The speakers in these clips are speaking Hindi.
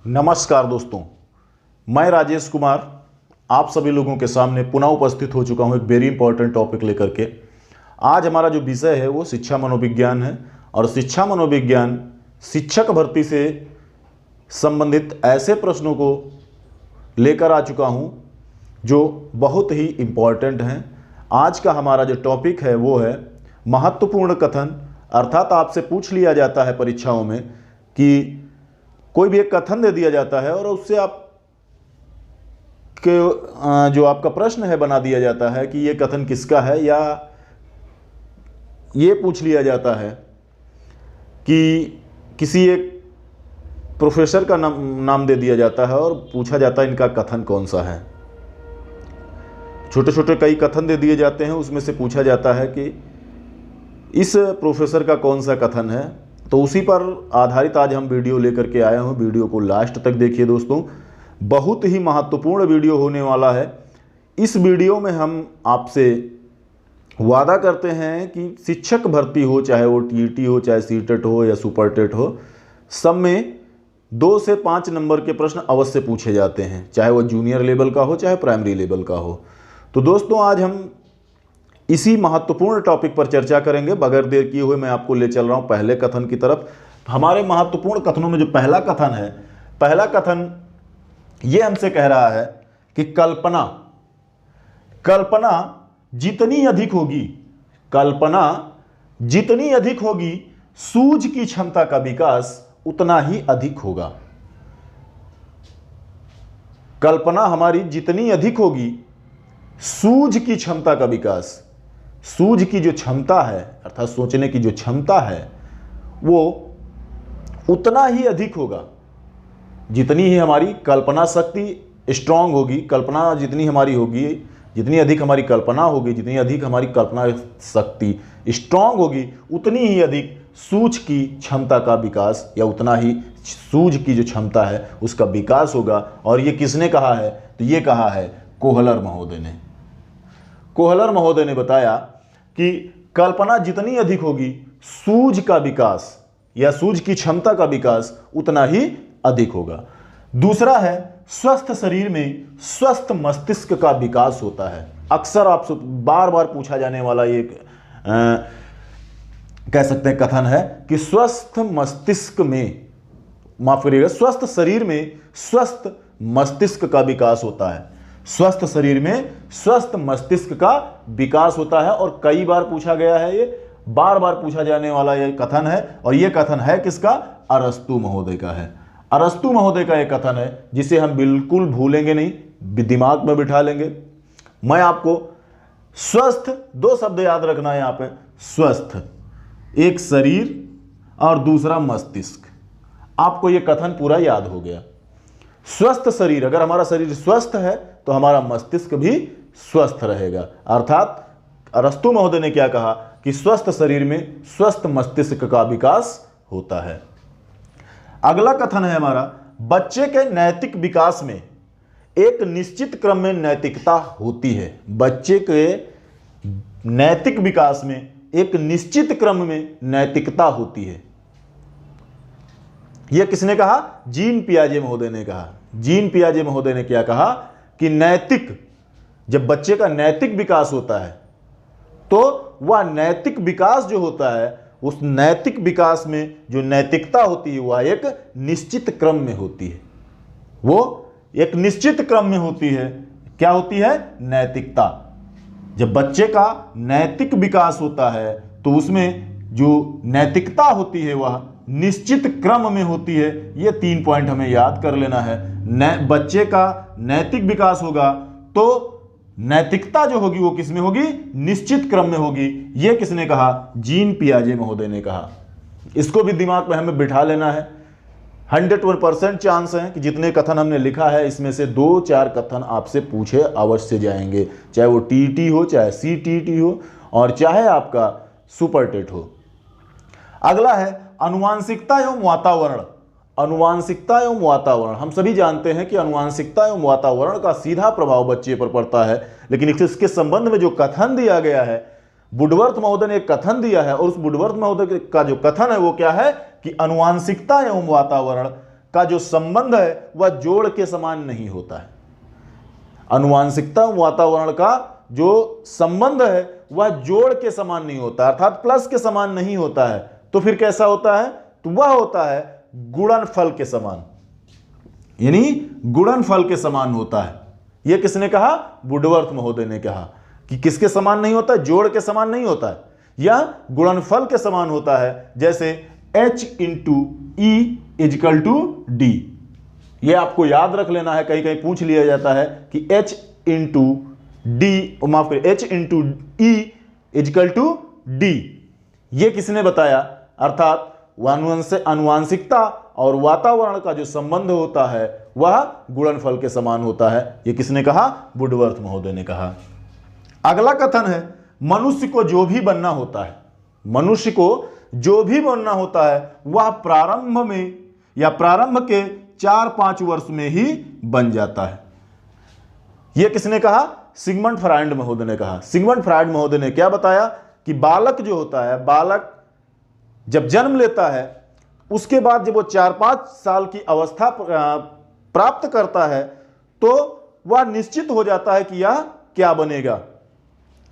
नमस्कार दोस्तों, मैं राजेश कुमार आप सभी लोगों के सामने पुनः उपस्थित हो चुका हूं एक वेरी इंपॉर्टेंट टॉपिक लेकर के। आज हमारा जो विषय है वो शिक्षा मनोविज्ञान है और शिक्षा मनोविज्ञान शिक्षक भर्ती से संबंधित ऐसे प्रश्नों को लेकर आ चुका हूं जो बहुत ही इम्पॉर्टेंट हैं। आज का हमारा जो टॉपिक है वो है महत्वपूर्ण कथन। अर्थात आपसे पूछ लिया जाता है परीक्षाओं में कि कोई भी एक कथन दे दिया जाता है और उससे आप के जो आपका प्रश्न है बना दिया जाता है कि ये कथन किसका है, या ये पूछ लिया जाता है कि किसी एक प्रोफेसर का नाम दे दिया जाता है और पूछा जाता है इनका कथन कौन सा है। छोटे छोटे कई कथन दे दिए जाते हैं, उसमें से पूछा जाता है कि इस प्रोफेसर का कौन सा कथन है। तो उसी पर आधारित आज हम वीडियो लेकर के आए हैं। वीडियो को लास्ट तक देखिए दोस्तों, बहुत ही महत्वपूर्ण वीडियो होने वाला है। इस वीडियो में हम आपसे वादा करते हैं कि शिक्षक भर्ती हो, चाहे वो टीईटी हो, चाहे सीटेट हो या सुपरटेट हो, सब में 2 से 5 नंबर के प्रश्न अवश्य पूछे जाते हैं, चाहे वो जूनियर लेवल का हो चाहे प्राइमरी लेवल का हो। तो दोस्तों आज हम इसी महत्वपूर्ण टॉपिक पर चर्चा करेंगे। बगैर देर किए हुए मैं आपको ले चल रहा हूं पहले कथन की तरफ। हमारे महत्वपूर्ण कथनों में जो पहला कथन है, पहला कथन ये हमसे कह रहा है कि कल्पना जितनी अधिक होगी, कल्पना जितनी अधिक होगी, सूझ की क्षमता का विकास उतना ही अधिक होगा। कल्पना हमारी जितनी अधिक होगी, सूझ की क्षमता का विकास, सूझ की जो क्षमता है अर्थात सोचने की जो क्षमता है वो उतना ही अधिक होगा। जितनी ही हमारी कल्पना शक्ति स्ट्रांग होगी, कल्पना जितनी हमारी होगी, जितनी अधिक हमारी कल्पना होगी, जितनी अधिक हमारी कल्पना शक्ति स्ट्रांग होगी, उतनी ही अधिक सूझ की क्षमता का विकास या उतना ही सूझ की जो क्षमता है उसका विकास होगा। और ये किसने कहा है? तो ये कहा है कोहलर महोदय ने। कोहलर महोदय ने बताया कि कल्पना जितनी अधिक होगी, सूझ का विकास या सूझ की क्षमता का विकास उतना ही अधिक होगा। दूसरा है स्वस्थ शरीर में स्वस्थ मस्तिष्क का विकास होता है। अक्सर आपसे बार बार पूछा जाने वाला ये कह सकते हैं कथन है कि स्वस्थ मस्तिष्क में, माफ करिएगा, स्वस्थ शरीर में स्वस्थ मस्तिष्क का विकास होता है। स्वस्थ शरीर में स्वस्थ मस्तिष्क का विकास होता है। और कई बार पूछा गया है, ये बार बार पूछा जाने वाला ये कथन है। और ये कथन है किसका? अरस्तु महोदय का है। अरस्तु महोदय का ये कथन है जिसे हम बिल्कुल भूलेंगे नहीं, दिमाग में बिठा लेंगे। मैं आपको स्वस्थ, 2 शब्द याद रखना है यहाँ पे। स्वस्थ, एक शरीर और दूसरा मस्तिष्क। आपको ये कथन पूरा याद हो गया। स्वस्थ शरीर, अगर हमारा शरीर स्वस्थ है तो हमारा मस्तिष्क भी स्वस्थ रहेगा। अर्थात अरस्तु महोदय ने क्या कहा कि स्वस्थ शरीर में स्वस्थ मस्तिष्क का विकास होता है। अगला कथन है हमारा, बच्चे के नैतिक विकास में एक निश्चित क्रम में नैतिकता होती है। बच्चे के नैतिक विकास में एक निश्चित क्रम में नैतिकता होती है। यह किसने कहा? जीन पियाजे महोदय ने कहा। जीन पियाजे महोदय ने क्या कहा कि नैतिक, जब बच्चे का नैतिक विकास होता है तो वह नैतिक विकास जो होता है, उस नैतिक विकास में जो नैतिकता होती है वह एक निश्चित क्रम में होती है। वो एक निश्चित क्रम में होती है। क्या होती है? नैतिकता। जब बच्चे का नैतिक विकास होता है तो उसमें जो नैतिकता होती है वह निश्चित क्रम में होती है। ये 3 पॉइंट हमें याद कर लेना है। बच्चे का नैतिक विकास होगा तो नैतिकता जो होगी वो किस में होगी? निश्चित क्रम में होगी। ये किसने कहा? जीन पियाजे महोदय ने कहा। इसको भी दिमाग में हमें बिठा लेना है। 100% चांस है कि जितने कथन हमने लिखा है इसमें से 2-4 कथन आपसे पूछे अवश्य जाएंगे, चाहे वो टीईटी हो, चाहे सीटीईटी हो और चाहे आपका सुपरटेट हो। अगला है आनुवांशिकता एवं वातावरण। आनुवांशिकता एवं वातावरण, हम सभी जानते हैं कि आनुवांशिकता एवं वातावरण का सीधा प्रभाव बच्चे पर पड़ता है, लेकिन इसके संबंध में जो कथन दिया गया है, वुडवर्थ महोदय ने एक कथन दिया है और उस वुडवर्थ महोदय का जो कथन है वो क्या है कि आनुवांशिकता एवं वातावरण का जो संबंध है वह जोड़ के समान नहीं होता है। आनुवांशिकता वातावरण का जो संबंध है वह जोड़ के समान नहीं होता, अर्थात प्लस के समान नहीं होता है। तो फिर कैसा होता है? तो वह होता है गुणनफल के समान, यानी गुणनफल के समान होता है। यह किसने कहा? वुडवर्थ महोदय ने कहा कि किसके समान नहीं होता? जोड़ के समान नहीं होता है, यह गुणनफल के समान होता है। जैसे H into E equal to D, यह आपको याद रख लेना है, कहीं कहीं पूछ लिया जाता है कि H इंटू डी, माफ करिए, H into E equal to D, यह किसने बताया? अर्थात आनुवांशिकता और वातावरण का जो संबंध होता है वह गुणनफल के समान होता है। यह किसने कहा? वुडवर्थ महोदय ने कहा। अगला कथन है, मनुष्य को जो भी बनना होता है, मनुष्य को जो भी बनना होता है वह प्रारंभ में या प्रारंभ के 4-5 वर्ष में ही बन जाता है। यह किसने कहा? सिगमंड फ्रायड महोदय ने कहा। सिगमंड फ्रायड महोदय ने क्या बताया कि बालक जो होता है, बालक जब जन्म लेता है उसके बाद जब वो 4-5 साल की अवस्था प्राप्त करता है तो वह निश्चित हो जाता है कि यह क्या बनेगा।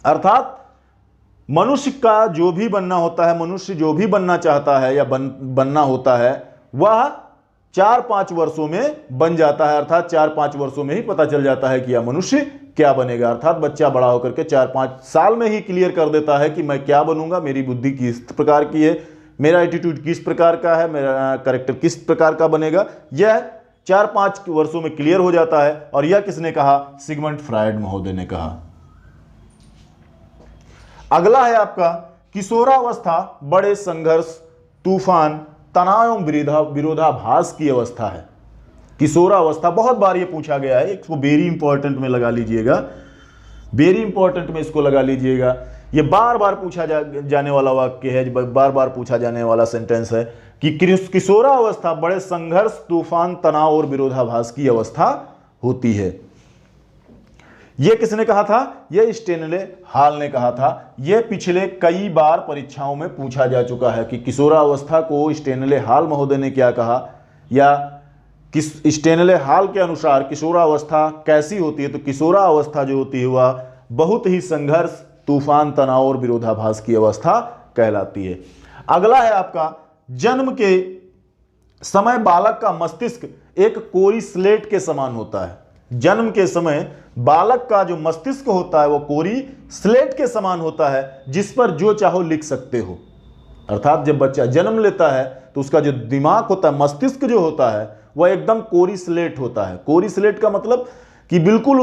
अर्थात मनुष्य का जो भी बनना होता है, मनुष्य जो भी बनना चाहता है या बनना होता है वह 4-5 वर्षों में बन जाता है। अर्थात 4-5 वर्षों में ही पता चल जाता है कि यह मनुष्य क्या बनेगा। अर्थात बच्चा बड़ा होकर के 4-5 साल में ही क्लियर कर देता है कि मैं क्या बनूंगा, मेरी बुद्धि किस प्रकार की है, मेरा एटीट्यूड किस प्रकार का है, मेरा कैरेक्टर किस प्रकार का बनेगा, यह 4-5 वर्षों में क्लियर हो जाता है। और यह किसने कहा? सिगमंड फ्रायड महोदय ने कहा। अगला है आपका किशोरावस्था बड़े संघर्ष, तूफान, तनाव एवं विरोधाभास की अवस्था है। किशोरावस्था बहुत बार ये पूछा गया है, इसको वेरी इंपॉर्टेंट में लगा लीजिएगा, वेरी इंपॉर्टेंट में इसको लगा लीजिएगा। ये बार बार पूछा जाने वाला वाक्य है, बार बार पूछा जाने वाला सेंटेंस है कि किशोरावस्था बड़े संघर्ष, तूफान, तनाव और विरोधाभास की अवस्था होती है। यह किसने कहा था? यह स्टेनले हाल ने कहा था। यह पिछले कई बार परीक्षाओं में पूछा जा चुका है कि किशोरावस्था को स्टेनले हाल महोदय ने क्या कहा, या किस स्टेनले हाल के अनुसार किशोरावस्था कैसी होती है। तो किशोरावस्था जो होती है वह बहुत ही संघर्ष, तूफान, तनाव और विरोधाभास की अवस्था कहलाती है। अगला है आपका जन्म के समय बालक का मस्तिष्क एक कोरी स्लेट के समान होता है। जन्म के समय बालक का जो मस्तिष्क होता है वो कोरी स्लेट के समान होता है, जिस पर जो चाहो लिख सकते हो। अर्थात जब बच्चा जन्म लेता है तो उसका जो दिमाग होता है, मस्तिष्क जो होता है वह एकदम कोरी स्लेट होता है। कोरी स्लेट का मतलब कि बिल्कुल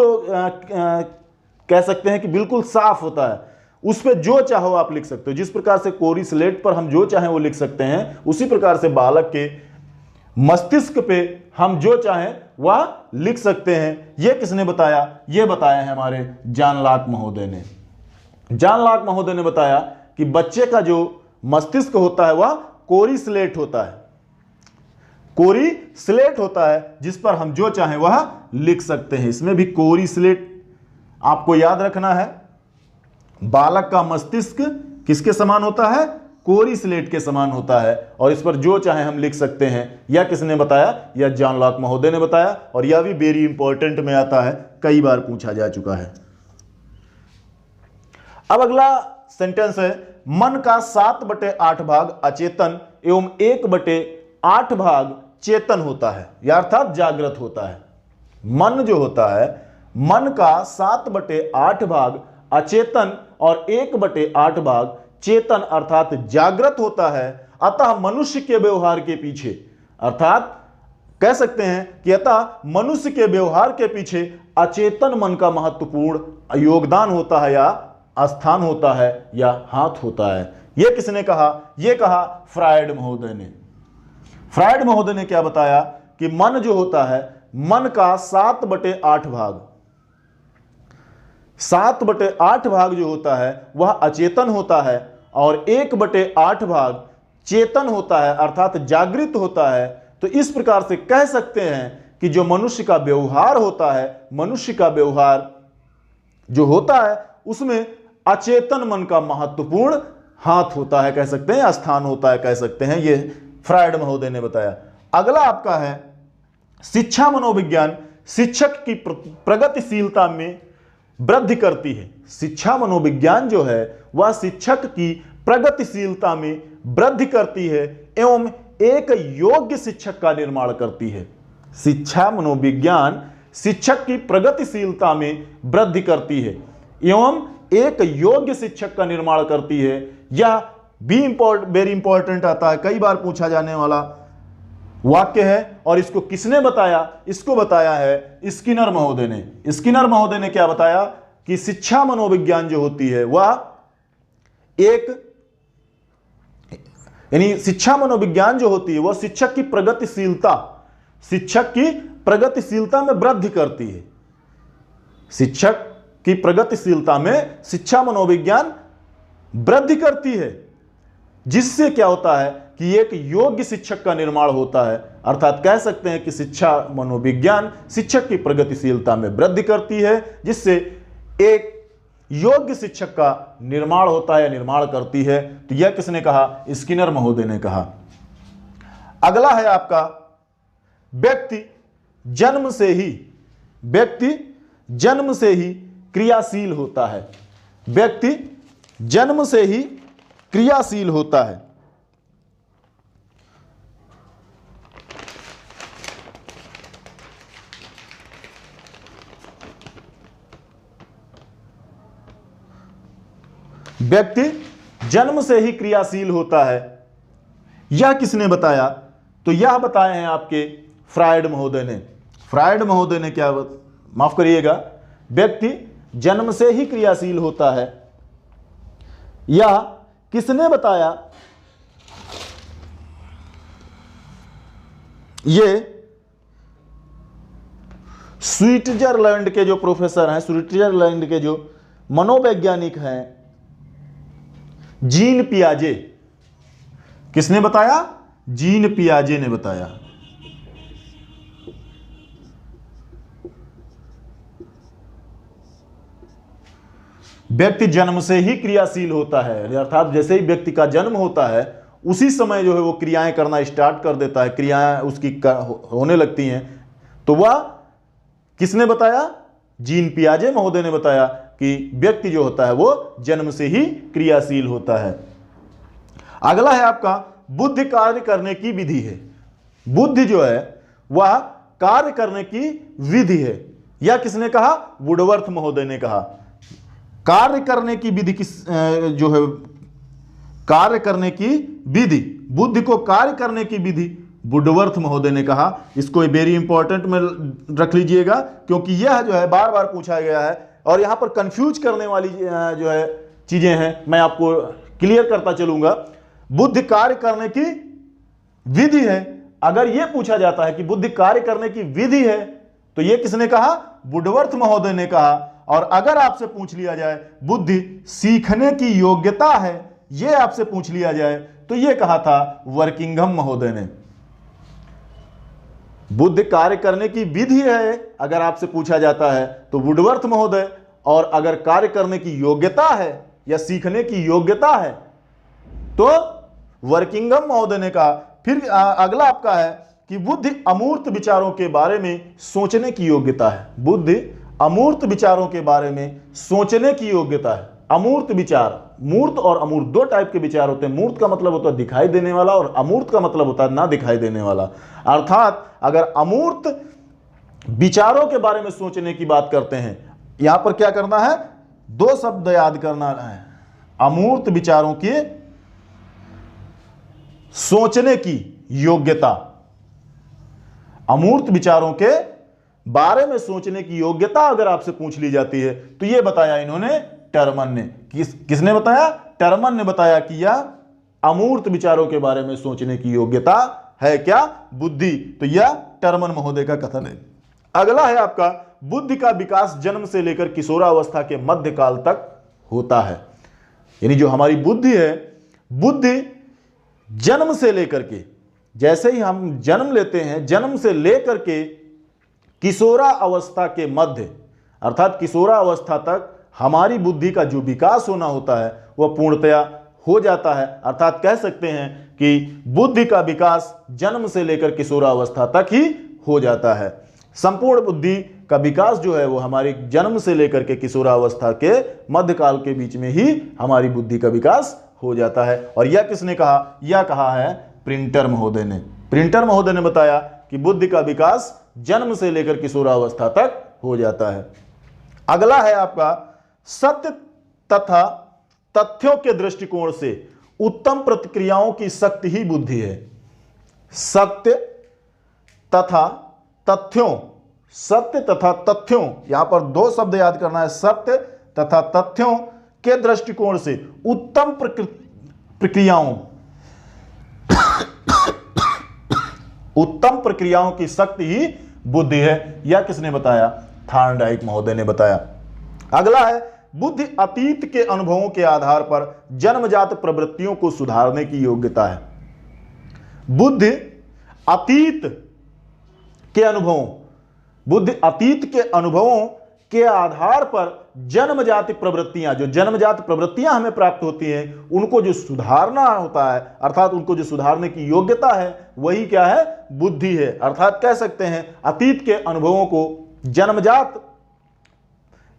कह सकते हैं कि बिल्कुल साफ होता है, उस पर जो चाहो आप लिख सकते हो। जिस प्रकार से कोरी स्लेट पर हम जो चाहें वो लिख सकते हैं, उसी प्रकार से बालक के मस्तिष्क पे हम जो चाहें वह लिख सकते हैं। यह किसने बताया? यह बताया है हमारे जॉन लॉक महोदय ने। जॉन लॉक महोदय ने बताया कि बच्चे का जो मस्तिष्क होता है वह कोरी स्लेट होता है, कोरी स्लेट होता है जिस पर हम जो चाहें वह लिख सकते हैं। इसमें भी कोरी स्लेट आपको याद रखना है। बालक का मस्तिष्क किसके समान होता है? कोरी स्लेट के समान होता है, और इस पर जो चाहे हम लिख सकते हैं। यह किसने बताया? यह जॉन लॉक महोदय ने बताया, और यह भी वेरी इंपॉर्टेंट में आता है, कई बार पूछा जा चुका है। अब अगला सेंटेंस है, मन का 7/8 भाग अचेतन एवं 1/8 भाग चेतन होता है, या अर्थात जागृत होता है। मन जो होता है, मन का 7/8 भाग अचेतन और 1/8 भाग चेतन अर्थात जागृत होता है। अतः मनुष्य के व्यवहार के पीछे, अर्थात कह सकते हैं कि अतः मनुष्य के व्यवहार के पीछे अचेतन मन का महत्वपूर्ण योगदान होता है, या स्थान होता है, या हाथ होता है। यह किसने कहा? यह कहा फ्रायड महोदय ने। फ्रायड महोदय ने क्या बताया कि मन जो होता है, मन का 7/8 भाग, 7/8 भाग जो होता है वह अचेतन होता है, और 1/8 भाग चेतन होता है, अर्थात जागृत होता है। तो इस प्रकार से कह सकते हैं कि जो मनुष्य का व्यवहार होता है, मनुष्य का व्यवहार जो होता है उसमें अचेतन मन का महत्वपूर्ण हाथ होता है, कह सकते हैं, स्थान होता है, कह सकते हैं। यह फ्रायड महोदय ने बताया। अगला आपका है शिक्षा मनोविज्ञान शिक्षक की प्रगतिशीलता में वृद्धि करती है। शिक्षा मनोविज्ञान जो है वह शिक्षक की प्रगतिशीलता में वृद्धि करती है एवं एक योग्य शिक्षक का निर्माण करती है। शिक्षा मनोविज्ञान शिक्षक की प्रगतिशीलता में वृद्धि करती है एवं एक योग्य शिक्षक का निर्माण करती है। यह भी वेरी इंपॉर्टेंट आता है, कई बार पूछा जाने वाला वाक्य है। और इसको किसने बताया? इसको बताया है स्किनर महोदय ने। स्किनर महोदय ने क्या बताया कि शिक्षा मनोविज्ञान जो होती है वह एक, यानी शिक्षा मनोविज्ञान जो होती है वह शिक्षक की प्रगतिशीलता में वृद्धि करती है। शिक्षक की प्रगतिशीलता में शिक्षा मनोविज्ञान वृद्धि करती है, जिससे क्या होता है कि एक योग्य शिक्षक का निर्माण होता है। अर्थात कह सकते हैं कि शिक्षा मनोविज्ञान शिक्षक की प्रगतिशीलता में वृद्धि करती है, जिससे एक योग्य शिक्षक का निर्माण होता है या निर्माण करती है। तो यह किसने कहा? स्किनर महोदय ने कहा। अगला है आपका व्यक्ति जन्म से ही क्रियाशील होता है। व्यक्ति जन्म से ही क्रियाशील होता है। व्यक्ति जन्म से ही क्रियाशील होता है। यह किसने बताया? तो यह बताए हैं आपके फ्रायड महोदय ने। फ्रायड महोदय ने क्या माफ करिएगा, व्यक्ति जन्म से ही क्रियाशील होता है, यह किसने बताया? ये स्विट्जरलैंड के जो प्रोफेसर हैं, स्विट्जरलैंड के जो मनोवैज्ञानिक हैं, जीन पियाजे। किसने बताया? जीन पियाजे ने बताया। व्यक्ति जन्म से ही क्रियाशील होता है, अर्थात जैसे ही व्यक्ति का जन्म होता है उसी समय जो है वो क्रियाएं करना स्टार्ट कर देता है, क्रियाएं उसकी होने लगती हैं। तो वह किसने बताया? जीन पियाजे महोदय ने बताया कि व्यक्ति जो होता है वो जन्म से ही क्रियाशील होता है। अगला है आपका बुद्धि कार्य करने की विधि है। बुद्धि जो है वह कार्य करने की विधि है। यह किसने कहा? वुडवर्थ महोदय ने कहा। कार्य करने की विधि जो है, कार्य करने की विधि, बुद्धि को कार्य करने की विधि वुडवर्थ महोदय ने कहा। इसको वेरी इंपॉर्टेंट में रख लीजिएगा, क्योंकि यह जो है बार बार पूछा गया है और यहां पर कंफ्यूज करने वाली जो है चीजें हैं, मैं आपको क्लियर करता चलूंगा। बुद्धि कार्य करने की विधि है। अगर यह पूछा जाता है कि बुद्धि कार्य करने की विधि है, तो यह किसने कहा? वुडवर्थ महोदय ने कहा। और अगर आपसे पूछ लिया जाए बुद्धि सीखने की योग्यता है, यह आपसे पूछ लिया जाए, तो यह कहा था वर्किंघम महोदय ने। बुद्धि कार्य करने की विधि है अगर आपसे पूछा जाता है तो वुडवर्थ महोदय, और अगर कार्य करने की योग्यता है या सीखने की योग्यता है तो वर्किंघम महोदय ने कहा। फिर अगला आपका है कि बुद्धि अमूर्त विचारों के बारे में सोचने की योग्यता है। बुद्धि अमूर्त विचारों के बारे में सोचने की योग्यता है। अमूर्त विचार, मूर्त और अमूर्त दो टाइप के विचार होते हैं। मूर्त का मतलब होता है दिखाई देने वाला और अमूर्त का मतलब होता है ना दिखाई देने वाला। अर्थात अगर अमूर्त विचारों के बारे में सोचने की बात करते हैं, यहां पर क्या करना है? दो शब्द याद करना है। अमूर्त विचारों की सोचने की योग्यता, अमूर्त विचारों के बारे में सोचने की योग्यता अगर आपसे पूछ ली जाती है तो यह बताया इन्होंने टर्मन ने। किसने बताया? टर्मन ने बताया कि यह अमूर्त विचारों के बारे में सोचने की योग्यता है क्या? बुद्धि। तो यह टर्मन महोदय का कथन है। अगला है आपका बुद्धि का विकास जन्म से लेकर किशोरावस्था के मध्यकाल तक होता है। यानी जो हमारी बुद्धि है, बुद्धि जन्म से लेकर के, जैसे ही हम जन्म लेते हैं, जन्म से लेकर के किशोरा अवस्था के मध्य, अर्थात किशोरा अवस्था तक हमारी बुद्धि का जो विकास होना होता है वह पूर्णतया हो जाता है। अर्थात कह सकते हैं कि बुद्धि का विकास जन्म से लेकर किशोरा अवस्था तक ही हो जाता है। संपूर्ण बुद्धि का विकास जो है वो हमारे जन्म से लेकर के किशोरावस्था के मध्यकाल के बीच में ही हमारी बुद्धि का विकास हो जाता है। और यह किसने कहा? यह कहा है प्रिंटर महोदय ने। प्रिंटर महोदय ने बताया कि बुद्धि का विकास जन्म से लेकर किशोरावस्था तक हो जाता है। अगला है आपका सत्य तथा तथ्यों के दृष्टिकोण से उत्तम प्रतिक्रियाओं की शक्ति ही बुद्धि है। सत्य तथा तथ्यों, सत्य तथा तथ्यों, यहां पर दो शब्द याद करना है, सत्य तथा तथ्यों के दृष्टिकोण से उत्तम प्रक्रियाओं उत्तम प्रक्रियाओं की शक्ति ही बुद्धि है। यह किसने बताया? थार्नडाइक महोदय ने बताया। अगला है बुद्धि अतीत के अनुभवों के आधार पर जन्मजात प्रवृत्तियों को सुधारने की योग्यता है। बुद्धि अतीत के अनुभवों, बुद्धि अतीत के अनुभवों के आधार पर जन्मजात प्रवृत्तियां, जो जन्मजात प्रवृत्तियां हमें प्राप्त होती हैं, उनको जो सुधारना होता है, अर्थात उनको जो सुधारने की योग्यता है, वही क्या है? बुद्धि है। अर्थात कह सकते हैं अतीत के अनुभवों को जन्मजात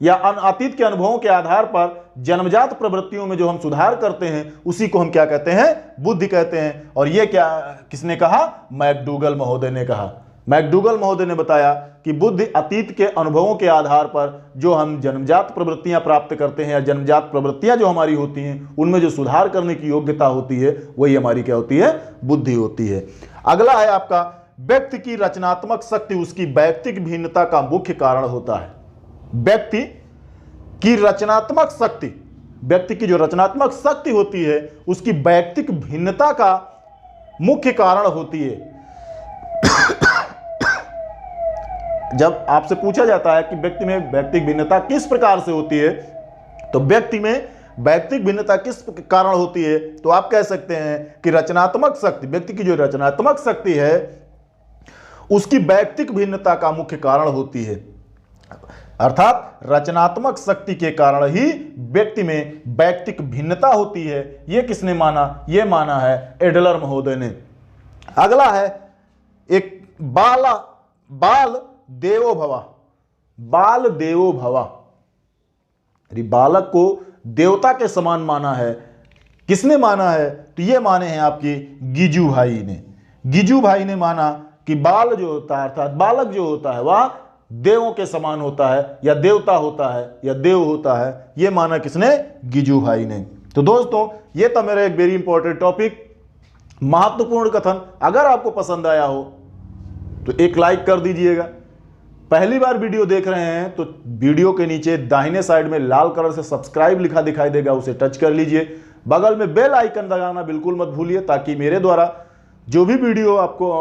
या अतीत के अनुभवों के आधार पर जन्मजात प्रवृत्तियों में जो हम सुधार करते हैं, उसी को हम क्या कहते हैं? बुद्धि कहते हैं। और यह क्या किसने कहा? मैकडूगल महोदय ने कहा। मैकडूगल महोदय ने बताया कि बुद्धि अतीत के अनुभवों के आधार पर जो हम जन्मजात प्रवृत्तियां प्राप्त करते हैं या जन्मजात प्रवृत्तियां जो हमारी होती हैं, उनमें जो सुधार करने की योग्यता होती है, वही हमारी क्या होती है? बुद्धि होती है। अगला है आपका व्यक्ति की रचनात्मक शक्ति उसकी वैयक्तिक भिन्नता का मुख्य कारण होता है। व्यक्ति की रचनात्मक शक्ति, व्यक्ति की जो रचनात्मक शक्ति होती है, उसकी वैयक्तिक भिन्नता का मुख्य कारण होती है। जब आपसे पूछा जाता है कि व्यक्ति में वैयक्तिक भिन्नता किस प्रकार से होती है, तो व्यक्ति में वैयक्तिक भिन्नता किस कारण होती है, तो आप कह सकते हैं कि रचनात्मक शक्ति, व्यक्ति की जो रचनात्मक शक्ति है, उसकी वैयक्तिक भिन्नता का मुख्य कारण होती है। अर्थात रचनात्मक शक्ति के कारण ही व्यक्ति में वैयक्तिक भिन्नता होती है। यह किसने माना? यह माना है एडलर महोदय ने। अगला है एक बाल देवो भवा। बाल देवो भवा, बालक को देवता के समान माना है। किसने माना है? तो ये माने हैं आपकी गिजू भाई ने। गिजू भाई ने माना कि बाल जो होता है, अर्थात बालक जो होता है, वह देवों के समान होता है, या देवता होता है, या देव होता है। यह माना किसने? गिजू भाई ने। तो दोस्तों, यह था मेरा एक वेरी इंपॉर्टेंट टॉपिक, महत्वपूर्ण कथन। अगर आपको पसंद आया हो तो एक लाइक कर दीजिएगा। पहली बार वीडियो देख रहे हैं तो वीडियो के नीचे दाहिने साइड में लाल कलर से सब्सक्राइब लिखा दिखाई देगा, उसे टच कर लीजिए। बगल में बेल आइकन दबाना बिल्कुल मत भूलिए, ताकि मेरे द्वारा जो भी वीडियो आपको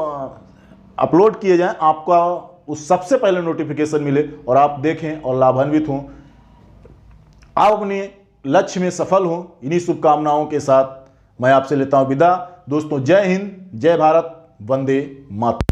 अपलोड किए जाएं, आपका उस सबसे पहले नोटिफिकेशन मिले और आप देखें और लाभान्वित हों, आप अपने लक्ष्य में सफल हों। इन्हीं शुभकामनाओं के साथ मैं आपसे लेता हूं विदा। दोस्तों, जय हिंद, जय भारत, वंदे मातरम।